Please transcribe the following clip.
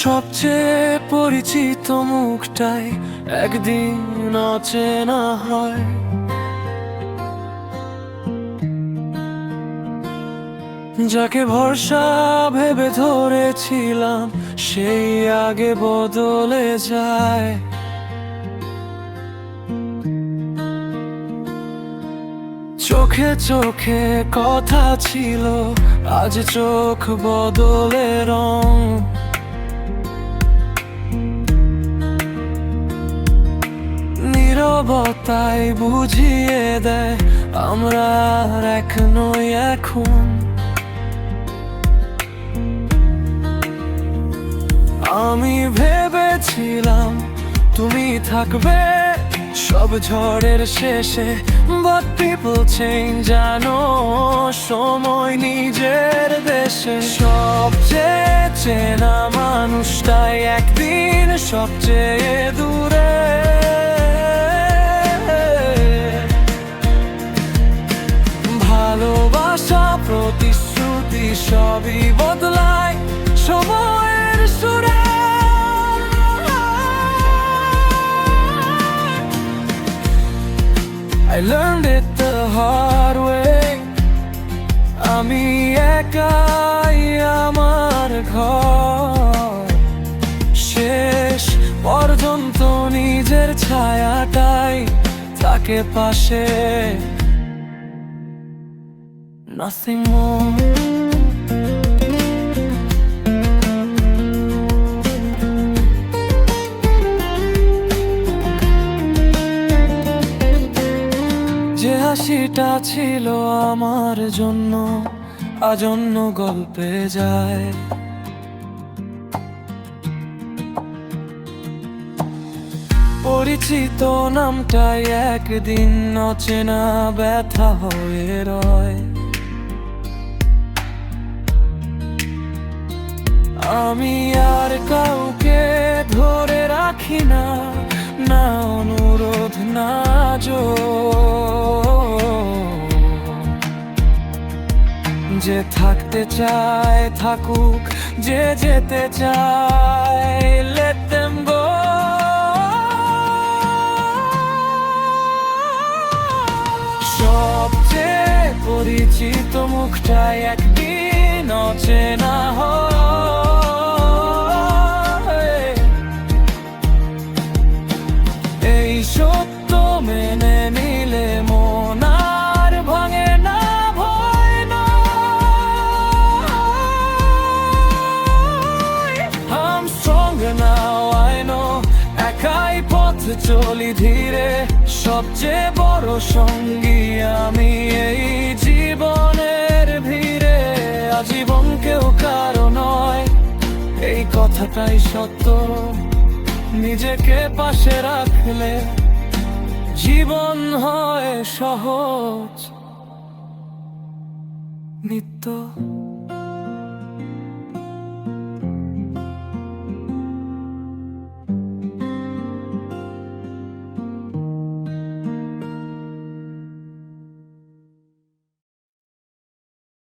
সবচেয়ে পরিচিত মুখটাই একদিন অচেনা হয়। যাকে ভরসা ভেবে ধরেছিলাম সেই আগে বদলে যায়। চোখে চোখে কথা ছিল, আজ চোখ বদলে রং। নীরবতায় বুঝিয়ে দেয় আমরা আর এক নই এখন। আমি ভেবেছিলাম তুমি থাকবে সব ঝড়ের শেষে, but people change, জানো সময় নিজের দেশে। সবচেয়ে চেনা মানুষটাই একদিন সবচেয়ে দূরে। ভালোবাসা প্রতিশ্রুতি সবই বদলায় সময়ের সুরে। I learned it the hard way. আমি একাই আমার ঘর, শেষ পর্যন্ত নিজের ছায়াটাই থাকে পাশে, nothing more. যে হাসিটা ছিল আমার জন্য আজ অন্য গল্পে যায়। পরিচিত নামটাই একদিন অচেনা ব্যথা হয়ে রয়। আমি আর কাউকে ধরে রাখি না, না অনুরোধ না যে থাকতে চায় থাকুক, যে যেতে চায় let them go. সবচেয়ে পরিচিত মুখটাই একদিন অচেনা হয়। এই সত্য মেনে নিলে মন আর ভাঙে না, ভয় নয়। I'm stronger now, I know. একাই পথ চলি ধীরে, সবচেয়ে বড় সঙ্গী আমি এই জীবনের ভিড়ে। আজীবন কেউ কারো নয়, এই কথাটাই সত্য। নিজেকে পাশে রাখলে জীবন হয় সহজ নিত্য।